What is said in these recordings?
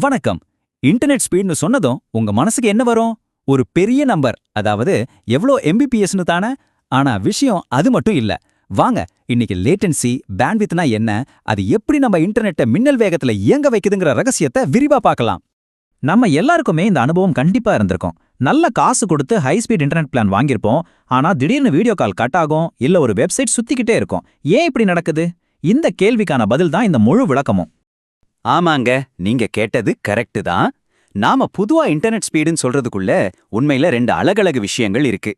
வணக்கம். இன்டர்நெட் ஸ்பீட்னு சொன்னதும் உங்க மனசுக்கு என்ன வரும்? ஒரு பெரிய நம்பர், அதாவது எவ்ளோ எம்பிபிஎஸ்னு தானே? ஆனா விஷயம் அது மட்டும் இல்ல. வாங்க, இன்னைக்கு லேட்டன்சி, பேண்ட்வித்னா என்ன, அது எப்படி நம்ம இன்டர்நெட்டை மின்னல் வேகத்துல இயங்க வைக்குதுங்கிற ரகசியத்தை விரிவா பார்க்கலாம். நம்ம எல்லாருக்குமே இந்த அனுபவம் கண்டிப்பா இருந்திருக்கும். நல்ல காசு கொடுத்து ஹை ஸ்பீட் இன்டர்நெட் பிளான் வாங்கியிருப்போம். ஆனா திடீர்னு வீடியோ கால் கட் ஆகும், இல்ல ஒரு வெப்சைட் சுத்திக்கிட்டே இருக்கும். ஏன் இப்படி நடக்குது? இந்த கேள்விக்கான பதில் தான் இந்த முழு விளக்கமும். ஆமாங்க, நீங்க கேட்டது கரெக்ட் தான். நாம பொதுவா இன்டர்நெட் ஸ்பீடுன்னு சொல்றதுக்குள்ள உண்மையில ரெண்டு அழகழகு விஷயங்கள் இருக்கு.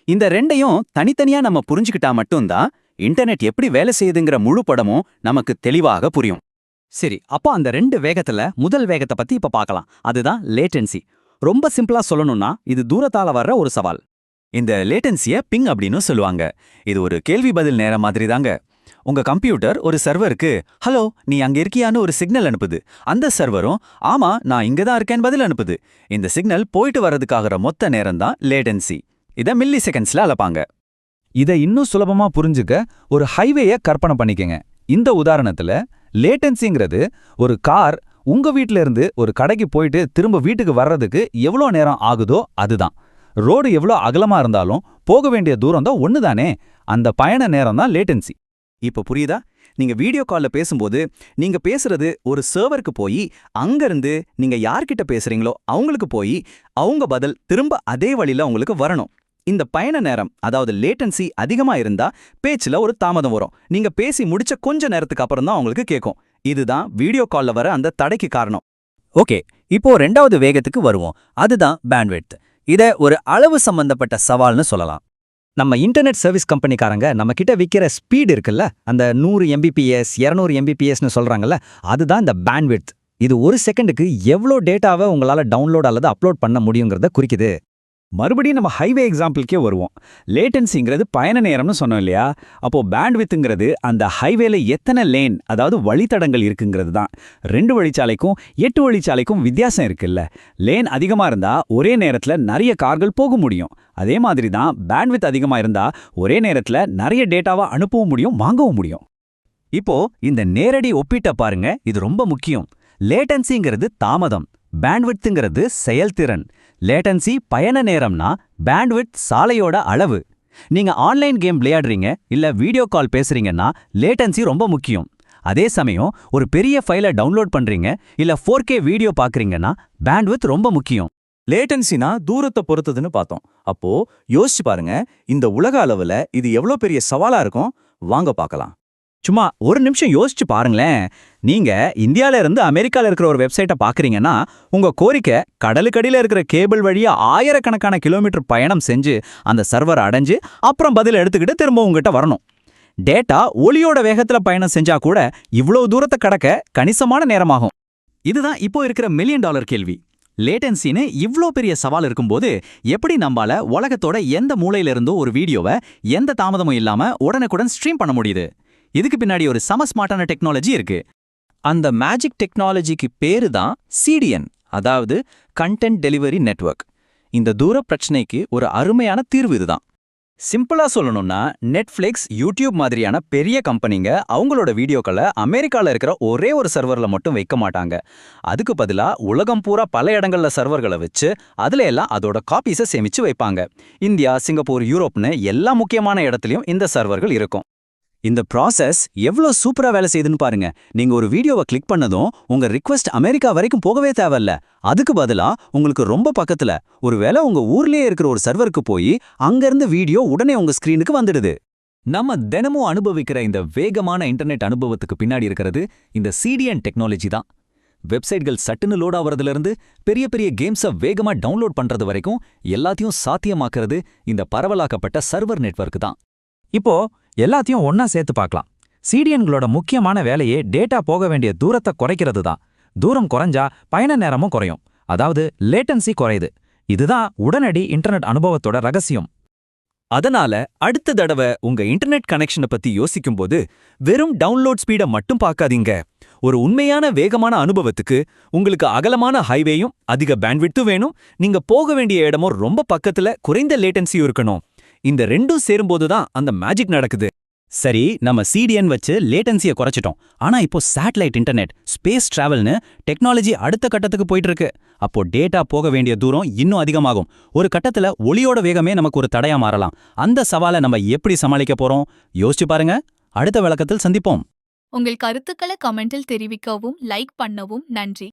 இந்த ரெண்டையும் தனித்தனியா நம்ம புரிஞ்சுக்கிட்டா மட்டும்தான் இன்டர்நெட் எப்படி வேலை செய்யுதுங்கிற முழு படமும் நமக்கு தெளிவாக புரியும். சரி, அப்போ அந்த ரெண்டு வேகத்துல முதல் வேகத்தை பத்தி இப்ப பார்க்கலாம். அதுதான் லேட்டன்சி. ரொம்ப சிம்பிளா சொல்லணும்னா இது தூரத்தால வர்ற ஒரு சவால். இந்த லேட்டன்சிய பிங் அப்படின்னு சொல்லுவாங்க. இது ஒரு கேள்வி பதில் நேரம் மாதிரி தாங்க. உங்க கம்ப்யூட்டர் ஒரு சர்வருக்கு ஹலோ நீ அங்க இருக்கியான்னு ஒரு சிக்னல் அனுப்புது. அந்த சர்வரும் ஆமா நான் இங்க தான் இருக்கேன்னு பதில் அனுப்புது. இந்த சிக்னல் போயிட்டு வர்றதுக்காகிற மொத்த நேரம் தான் லேட்டன்சி. இதை மில்லி செகண்ட்ஸ்ல அளப்பாங்க. இதை இன்னும் சுலபமா புரிஞ்சுக்க ஒரு ஹைவேய கற்பனை பண்ணிக்கங்க. இந்த உதாரணத்துல லேட்டன்சிங்கிறது ஒரு கார் உங்க வீட்ல இருந்து ஒரு கடைக்கு போயிட்டு திரும்ப வீட்டுக்கு வர்றதுக்கு எவ்வளோ நேரம் ஆகுதோ அதுதான். ரோடு எவ்வளோ அகலமா இருந்தாலும் போக வேண்டிய தூரம் தான் ஒண்ணுதானே. அந்த பயண நேரம் தான் லேட்டன்சி. இப்போ புரியுதா? நீங்க வீடியோ கால்ல பேசும்போது நீங்க பேசுறது ஒரு சர்வருக்கு போய் அங்கிருந்து நீங்க யார்கிட்ட பேசுறீங்களோ அவங்களுக்கு போய் அவங்க பதில் திரும்ப அதே வழியில உங்களுக்கு வரணும். இந்த பயண நேரம், அதாவது லேட்டன்சி அதிகமா இருந்தா பேச்சுல ஒரு தாமதம் வரும். நீங்க பேசி முடிச்ச கொஞ்ச நேரத்துக்கு அப்புறம் தான் உங்களுக்கு கேட்கும். இதுதான் வீடியோ கால்ல வர அந்த தடைக்கு காரணம். ஓகே, இப்போ ரெண்டாவது வேகத்துக்கு வருவோம். அதுதான் பேண்ட்விட்த். இத ஒரு அளவு சம்பந்தப்பட்ட சவால்னு சொல்லலாம். நம்ம இன்டர்நெட் சர்வீஸ் கம்பெனிக்காரங்க நம்ம கிட்ட விற்கிற ஸ்பீட் இருக்குல்ல, அந்த 100 எம்பிபிஎஸ் 200 எம்பிபிஎஸ்னு சொல்றாங்கல்ல, அதுதான் இந்த பேண்ட்விட்த். இது ஒரு செகண்டுக்கு எவ்வளோ டேட்டாவை உங்களால டவுன்லோட் அல்லது அப்லோட் பண்ண முடியுங்கிறத குறிக்குது. மறுபடியும் நம்ம ஹைவே எக்ஸாம்பிளுக்கே வருவோம். லேட்டன்சிங்கிறது பயண நேரம்னு சொன்னோம் இல்லையா? அப்போ பேண்ட்வித்ங்கிறது அந்த ஹைவேல எத்தனை லேன், அதாவது வழித்தடங்கள் இருக்குங்கிறது தான். 2 வழிச்சாலைக்கும் 8 வழிச்சாலைக்கும் வித்தியாசம் இருக்குல்ல. லேன் அதிகமா இருந்தா ஒரே நேரத்துல நிறைய கார்கள் போக முடியும். அதே மாதிரி தான் பேண்ட்வித் அதிகமா இருந்தா ஒரே நேரத்துல நிறைய டேட்டாவை அனுப்பவும் முடியும், வாங்கவும் முடியும். இப்போ இந்த நேரடி ஒப்பீட்டை பாருங்க, இது ரொம்ப முக்கியம். லேட்டன்சிங்கிறது தாமதம், பேண்ட்விட்ங்கிறது செயல்திறன். லேட்டன்சி பயண நேரம்னா பேண்ட்விட்த் சாலையோட அளவு. நீங்க ஆன்லைன் கேம் விளையாடுறீங்க இல்ல வீடியோ கால் பேசுறீங்கன்னா லேட்டன்சி ரொம்ப முக்கியம். அதே சமயம் ஒரு பெரிய ஃபைலை டவுன்லோட் பண்றீங்க இல்ல 4K வீடியோ பார்க்கறீங்கன்னா பேண்ட்விட்த் ரொம்ப முக்கியம். லேட்டன்சினா தூரத்தை பொறுத்ததுன்னு பார்த்தோம். அப்போ யோசிச்சு பாருங்க, இந்த உலக அளவுல இது எவ்வளோ பெரிய சவாலா இருக்கும். வாங்க பார்க்கலாம். சும்மா ஒரு நிமிஷம் யோசிச்சு பாருங்களேன். நீங்க இந்தியால இருந்து அமெரிக்கால இருக்கிற ஒரு வெப்சைட்டை பார்க்கறீங்கன்னா உங்க கோரிக்கை கடலுக்கடியில இருக்கிற கேபிள் வழியா ஆயிரக்கணக்கான கிலோமீட்டர் பயணம் செஞ்சு அந்த சர்வர் அடைஞ்சு அப்புறம் பதில் எடுத்துக்கிட்டு திரும்ப உங்ககிட்ட வரணும். டேட்டா ஒளியோட வேகத்துல பயணம் செஞ்சா கூட இவ்வளவு தூரத்தை கடக்க கணிசமான நேரமாகும். இதுதான் இப்போ இருக்கிற $1 மில்லியன் கேள்வி. லேட்டன்சின்னு இவ்ளோ பெரிய சவால் இருக்கும்போது எப்படி நம்மால உலகத்தோட எந்த மூலையில இருந்தோ ஒரு வீடியோவை எந்த தாமதமும் இல்லாம உடனுக்குடன் ஸ்ட்ரீம் பண்ண முடியுது? இதுக்கு பின்னாடி ஒரு ஸ்மார்ட்டான டெக்னாலஜி இருக்கு. அந்த மேஜிக் டெக்னாலஜிக்கு பேரு தான் CDN, அதாவது கண்டென்ட் டெலிவரி நெட்வொர்க். இந்த தூர பிரச்சனைக்கு ஒரு அருமையான தீர்வு இதுதான். சிம்பிளா சொல்லணும்னா நெட்ஃப்ளிக்ஸ், யூடியூப் மாதிரியான பெரிய கம்பெனிங்க அவங்களோட வீடியோக்களை அமெரிக்கால இருக்கிற ஒரே ஒரு சர்வர்ல மட்டும் வைக்க மாட்டாங்க. அதுக்கு பதிலா உலகம் பூரா பல இடங்கள்ல சர்வர்களை வச்சு அதுல எல்லாம் அதோட காப்பீஸை சேமிச்சு வைப்பாங்க. இந்தியா, சிங்கப்பூர், யூரோப்னு எல்லா முக்கியமான இடத்துலயும் இந்த சர்வர்கள் இருக்கும். இந்த ப்ராசஸ் எவ்வளோ சூப்பரா வேலை செய்யுதுன்னு பாருங்க. நீங்க ஒரு வீடியோவை கிளிக் பண்ணதும் உங்க ரிக்வெஸ்ட் அமெரிக்கா வரைக்கும் போகவே தேவையில்ல. அதுக்கு பதிலா உங்களுக்கு ரொம்ப பக்கத்துல ஒருவேளை உங்க ஊர்லயே இருக்கிற ஒரு சர்வருக்கு போய் அங்கிருந்து வீடியோ உடனே உங்க ஸ்கிரீனுக்கு வந்துடுது. நம்ம தினமும் அனுபவிக்கிற இந்த வேகமான இன்டர்நெட் அனுபவத்துக்கு பின்னாடி இருக்கிறது இந்த CDN டெக்னாலஜி தான். வெப்சைட்கள் சட்டுன்னு லோட் ஆவறதுல இருந்து பெரிய பெரிய கேம்ஸை வேகமா டவுன்லோட் பண்றது வரைக்கும் எல்லாத்தையும் சாத்தியமாக்குறது இந்த பரவலாக்கப்பட்ட சர்வர் நெட்வொர்க் தான். இப்போ எல்லாத்தையும் ஒன்னா சேர்த்து பார்க்கலாம். CDNகளோட முக்கியமான வேலையே டேட்டா போக வேண்டிய தூரத்தை குறைக்கிறது தான். தூரம் குறைஞ்சா பயண நேரமும் குறையும், அதாவது லேட்டன்சி குறையுது. இதுதான் உடனடி இன்டர்நெட் அனுபவத்தோட ரகசியம். அதனால அடுத்த தடவை உங்க இன்டர்நெட் கனெக்ஷனை பத்தி யோசிக்கும்போது வெறும் டவுன்லோட் ஸ்பீடை மட்டும் பார்க்காதீங்க. ஒரு உண்மையான வேகமான அனுபவத்துக்கு உங்களுக்கு அகலமான ஹைவேயும் அதிக பேண்ட்விட்த்தும் வேணும். நீங்க போக வேண்டிய இடமும் ரொம்ப பக்கத்துல குறைந்த லேட்டன்சியும் இருக்கணும். இந்த ரெண்டும் சேரும்போது தான் அந்த மேஜிக் நடக்குது. சரி, நம்ம சிடிஎன் வச்சு லேட்டன்சியை குறைச்சிட்டோம். ஆனா இப்போ சேட்டலைட் இன்டர்நெட், ஸ்பேஸ் டிராவல்னு டெக்னாலஜி அடுத்த கட்டத்துக்கு போயிட்டு இருக்கு. அப்போ டேட்டா போக வேண்டிய தூரம் இன்னும் அதிகமாகும். ஒரு கட்டத்துல ஒளியோட வேகமே நமக்கு ஒரு தடையா மாறலாம். அந்த சவாலை நம்ம எப்படி சமாளிக்க போறோம்? யோசிச்சு பாருங்க. அடுத்த விளக்கத்தில் சந்திப்போம். உங்கள் கருத்துக்களை கமெண்டில் தெரிவிக்கவும் லைக் பண்ணவும் நன்றி.